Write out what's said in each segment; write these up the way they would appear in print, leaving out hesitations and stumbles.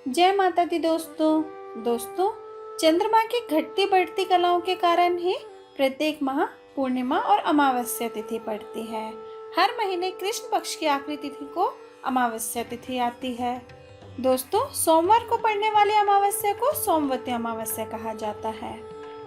जय माता दी दोस्तों चंद्रमा की घटती बढ़ती कलाओं के कारण ही प्रत्येक माह पूर्णिमा और अमावस्या तिथि पड़ती है। हर महीने कृष्ण पक्ष की आखिरी तिथि को अमावस्या तिथि आती है। दोस्तों, सोमवार को पड़ने वाली अमावस्या को सोमवती अमावस्या कहा जाता है।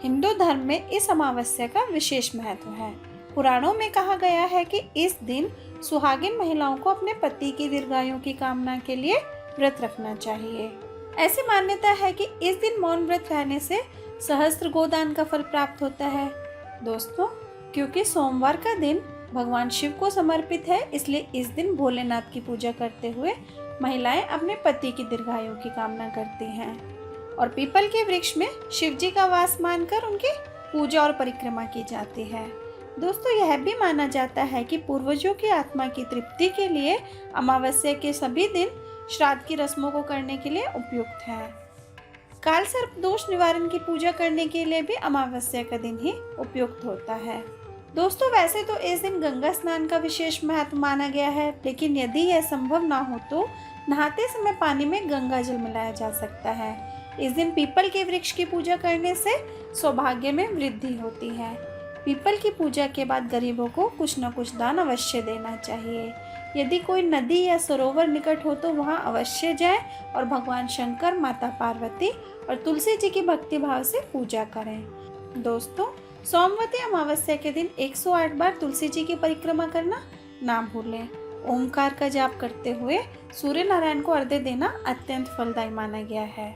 हिंदू धर्म में इस अमावस्या का विशेष महत्व है। पुराणों में कहा गया है कि इस दिन सुहागिन महिलाओं को अपने पति की दीर्घायु की कामना के लिए व्रत रखना चाहिए। ऐसी मान्यता है कि इस दिन मौन व्रत रहने से सहस्त्र गोदान का फल प्राप्त होता है। दोस्तों, क्योंकि सोमवार का दिन भगवान शिव को समर्पित है, इसलिए इस दिन भोलेनाथ की पूजा करते हुए महिलाएं अपने पति की दीर्घायु की कामना करती हैं और पीपल के वृक्ष में शिव जी का वास मानकर उनकी पूजा और परिक्रमा की जाती है। दोस्तों, यह भी माना जाता है कि पूर्वजों की आत्मा की तृप्ति के लिए अमावस्या के सभी दिन श्राद्ध की रस्मों को करने के लिए उपयुक्त है। काल सर्प दोष निवारण की पूजा करने के लिए भी अमावस्या का दिन ही उपयुक्त होता है। दोस्तों, वैसे तो इस दिन गंगा स्नान का विशेष महत्व माना गया है, लेकिन यदि यह संभव ना हो तो नहाते समय पानी में गंगा जल मिलाया जा सकता है। इस दिन पीपल के वृक्ष की पूजा करने से सौभाग्य में वृद्धि होती है। पीपल की पूजा के बाद गरीबों को कुछ न कुछ दान अवश्य देना चाहिए। यदि कोई नदी या सरोवर निकट हो तो वहां अवश्य जाएं और भगवान शंकर, माता पार्वती और तुलसी जी की भक्ति भाव से पूजा करें। दोस्तों, सोमवती अमावस्या के दिन 108 बार तुलसी जी की परिक्रमा करना ना भूलें। ओमकार का जाप करते हुए सूर्य नारायण को अर्घ्य देना अत्यंत फलदायी माना गया है।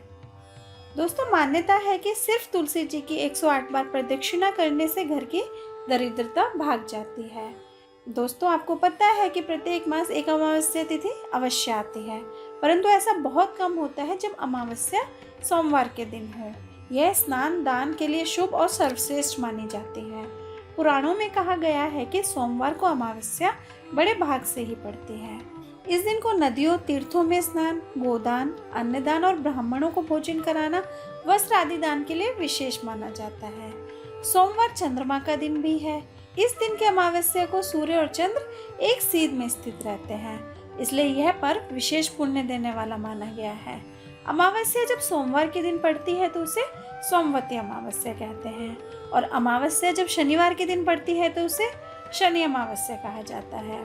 दोस्तों, मान्यता है कि सिर्फ तुलसी जी की 108 बार प्रदक्षिणा करने से घर की दरिद्रता भाग जाती है। दोस्तों, आपको पता है कि प्रत्येक मास एक अमावस्या तिथि अवश्य आती है, परंतु ऐसा बहुत कम होता है जब अमावस्या सोमवार के दिन हो। यह स्नान दान के लिए शुभ और सर्वश्रेष्ठ मानी जाती है। पुराणों में कहा गया है कि सोमवार को अमावस्या बड़े भाग से ही पड़ती है। इस दिन को नदियों तीर्थों में स्नान, गोदान, अन्नदान और ब्राह्मणों को भोजन कराना, वस्त्र आदि दान के लिए विशेष माना जाता है। सोमवार चंद्रमा का दिन भी है। इस दिन की अमावस्या को सूर्य और चंद्र एक सीध में स्थित रहते हैं, इसलिए यह पर्व विशेष पुण्य देने वाला माना गया है। अमावस्या जब सोमवार के दिन पड़ती है तो उसे सोमवती अमावस्या कहते हैं और अमावस्या जब शनिवार के दिन पड़ती है तो उसे शनि अमावस्या कहा जाता है।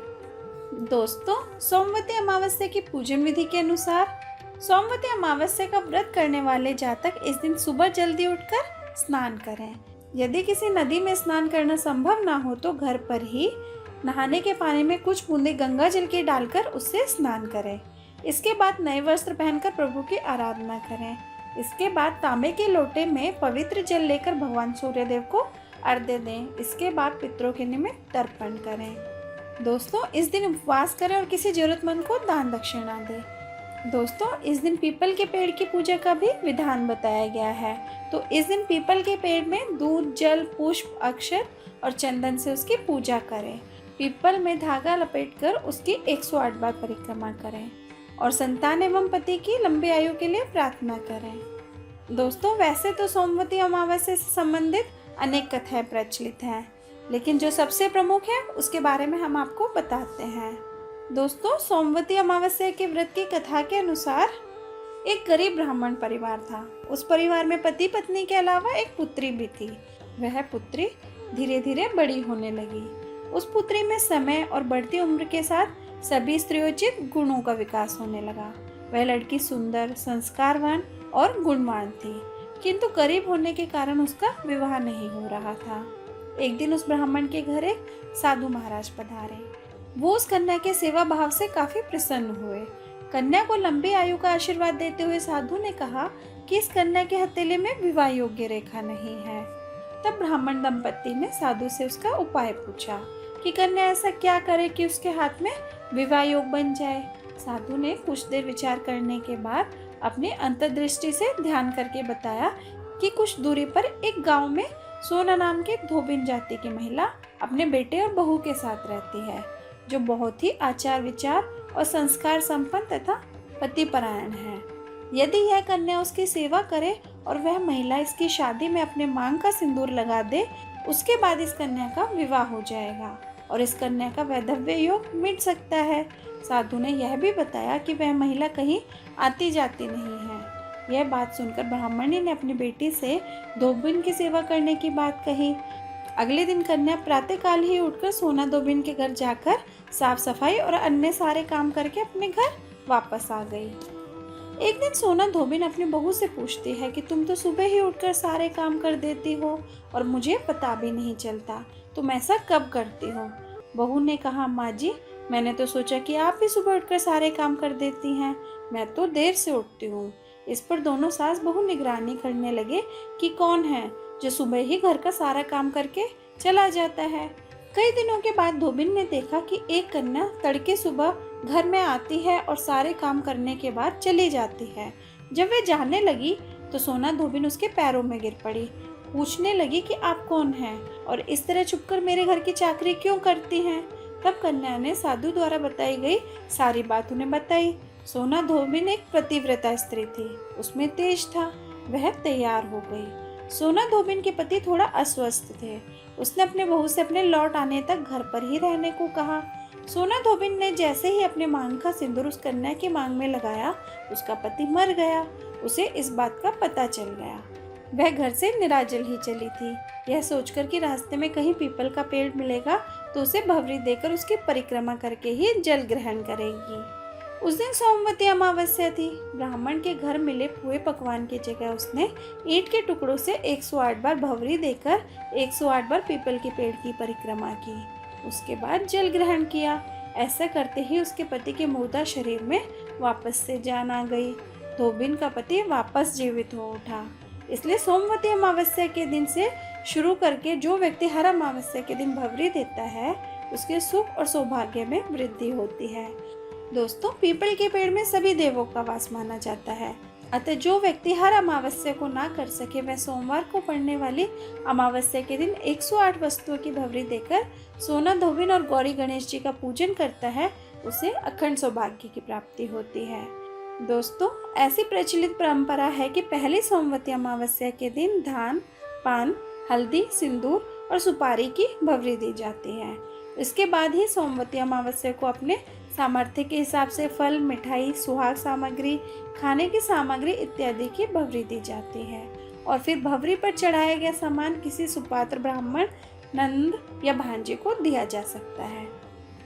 दोस्तों, सोमवती अमावस्या की पूजन विधि के अनुसार सोमवती अमावस्या का व्रत करने वाले जातक इस दिन सुबह जल्दी उठकर स्नान करें। यदि किसी नदी में स्नान करना संभव ना हो तो घर पर ही नहाने के पानी में कुछ बूंदे गंगा जल के डालकर उससे स्नान करें। इसके बाद नए वस्त्र पहनकर प्रभु की आराधना करें। इसके बाद तांबे के लोटे में पवित्र जल लेकर भगवान सूर्यदेव को अर्घ्य दें। इसके बाद पितरों के निमित्त तर्पण करें। दोस्तों, इस दिन उपवास करें और किसी जरूरतमंद को दान दक्षिणा दें। दोस्तों, इस दिन पीपल के पेड़ की पूजा का भी विधान बताया गया है। तो इस दिन पीपल के पेड़ में दूध, जल, पुष्प, अक्षर और चंदन से उसकी पूजा करें। पीपल में धागा लपेटकर उसकी 108 बार परिक्रमा करें और संतान एवं पति की लंबी आयु के लिए प्रार्थना करें। दोस्तों, वैसे तो सोमवती अमावस्या से संबंधित अनेक कथाएं प्रचलित हैं, लेकिन जो सबसे प्रमुख है उसके बारे में हम आपको बताते हैं। दोस्तों, सोमवती अमावस्या के व्रत की कथा के अनुसार एक गरीब ब्राह्मण परिवार था। उस परिवार में पति पत्नी के अलावा एक पुत्री भी थी। वह पुत्री धीरे धीरे बड़ी होने लगी। उस पुत्री में समय और बढ़ती उम्र के साथ सभी स्त्रियोचित गुणों का विकास होने लगा। वह लड़की सुंदर, संस्कारवान और गुणवान थी, किंतु गरीब होने के कारण उसका विवाह नहीं हो रहा था। एक दिन उस ब्राह्मण के घर एक साधु महाराज पधारे। वो उस कन्या के सेवा भाव से काफी प्रसन्न हुए। कन्या को लंबी आयु का आशीर्वाद देते हुए साधु ने कहा कि इस कन्या के हथेली में विवाह योग्य रेखा नहीं है। तब ब्राह्मण दंपत्ति ने साधु से उसका उपाय पूछा कि कन्या ऐसा क्या करे कि उसके हाथ में विवाह योग बन जाए। साधु ने कुछ देर विचार करने के बाद अपनी अंतर्दृष्टि से ध्यान करके बताया कि कुछ दूरी पर एक गाँव में सोना नाम की धोबिन जाति की महिला अपने बेटे और बहू के साथ रहती है, जो बहुत ही आचार विचार और संस्कार संपन्न तथा पतिपरायण है। यदि यह कन्या उसकी सेवा करे और वह महिला इसकी शादी में अपने मांग का सिंदूर लगा दे, उसके बाद इस कन्या का विवाह हो जाएगा और इस कन्या का वैधव्य योग मिट सकता है। साधु ने यह भी बताया कि वह महिला कहीं आती जाती नहीं है। यह बात सुनकर ब्राह्मणी ने अपनी बेटी से धोबिन की सेवा करने की बात कही। अगले दिन कन्या प्रातःकाल ही उठकर सोना धोबिन के घर जाकर साफ सफाई और अन्य सारे काम करके अपने घर वापस आ गई। एक दिन सोना धोबिन अपनी बहू से पूछती है कि तुम तो सुबह ही उठकर सारे काम कर देती हो और मुझे पता भी नहीं चलता, तुम ऐसा कब करती हो? बहू ने कहा, माँ जी, मैंने तो सोचा कि आप भी सुबह उठकर सारे काम कर देती हैं, मैं तो देर से उठती हूँ। इस पर दोनों सास बहू निगरानी करने लगे कि कौन है जो सुबह ही घर का सारा काम करके चला जाता है। कई दिनों के बाद धोबिन ने देखा कि एक कन्या तड़के सुबह घर में आती है और सारे काम करने के बाद चली जाती है। जब वे जाने लगी तो सोना धोबिन उसके पैरों में गिर पड़ी। पूछने लगी कि आप कौन हैं और इस तरह छुपकर मेरे घर की चाकरी क्यों करती हैं? तब कन्या ने साधु द्वारा बताई गई सारी बात उन्हें बताई। सोना धोबिन एक पतिव्रता स्त्री थी, उसमें तेज था, वह तैयार हो गई। सोना धोबिन के पति थोड़ा अस्वस्थ थे। उसने अपने बहू से अपने लौट आने तक घर पर ही रहने को कहा। सोना धोबिन ने जैसे ही अपने मांग का सिंदूर उस कन्या की मांग में लगाया, उसका पति मर गया। उसे इस बात का पता चल गया। वह घर से निराजल ही चली थी, यह सोचकर कि रास्ते में कहीं पीपल का पेड़ मिलेगा तो उसे भवरी देकर उसकी परिक्रमा करके ही जल ग्रहण करेगी। उस दिन सोमवती अमावस्या थी। ब्राह्मण के घर मिले पुए पकवान की जगह उसने ईंट के टुकड़ों से 108 बार भवरी देकर 108 बार पीपल के पेड़ की परिक्रमा की। उसके बाद जल ग्रहण किया। ऐसा करते ही उसके पति के मुर्दा शरीर में वापस से जान आ गई। धोबिन का पति वापस जीवित हो उठा। इसलिए सोमवती अमावस्या के दिन से शुरू करके जो व्यक्ति हर अमावस्या के दिन भवरी देता है, उसके सुख और सौभाग्य में वृद्धि होती है। दोस्तों, पीपल के पेड़ में सभी देवों का वास माना जाता है, अतः जो व्यक्ति हर अमावस्या को ना कर सके वह सोमवार को पड़ने वाली अमावस्या के दिन 108 वस्तुओं की भवरी देकर सोना धोबिन और गौरी गणेश जी का पूजन करता है, उसे अखंड सौभाग्य की प्राप्ति होती है। दोस्तों, ऐसी प्रचलित परंपरा है कि पहली सोमवती अमावस्या के दिन धान, पान, हल्दी, सिंदूर और सुपारी की भवरी दी जाती है। इसके बाद ही सोमवती अमावस्या को अपने सामर्थ्य के हिसाब से फल, मिठाई, सुहाग सामग्री, खाने की सामग्री इत्यादि की भवरी दी जाती है और फिर भवरी पर चढ़ाया गया सामान किसी सुपात्र ब्राह्मण, नंद या भांजे को दिया जा सकता है।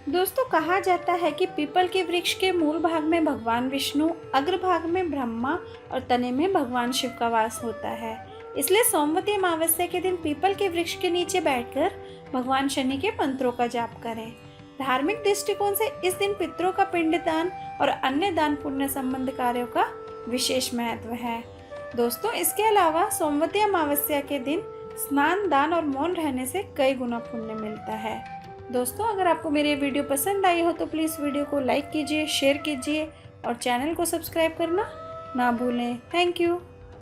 दोस्तों, कहा जाता है कि पीपल के वृक्ष के मूल भाग में भगवान विष्णु, अग्रभाग में ब्रह्मा और तने में भगवान शिव का वास होता है। इसलिए सोमवती अमावस्या के दिन पीपल के वृक्ष के नीचे बैठकर भगवान शनि के मंत्रों का जाप करें। धार्मिक दृष्टिकोण से इस दिन पितरों का पिंडदान और अन्य दान पुण्य संबंध कार्यों का विशेष महत्व है। दोस्तों, इसके अलावा सोमवती अमावस्या के दिन स्नान, दान और मौन रहने से कई गुना पुण्य मिलता है। दोस्तों, अगर आपको मेरी वीडियो पसंद आई हो तो प्लीज़ वीडियो को लाइक कीजिए, शेयर कीजिए और चैनल को सब्सक्राइब करना ना भूलें। Thank you.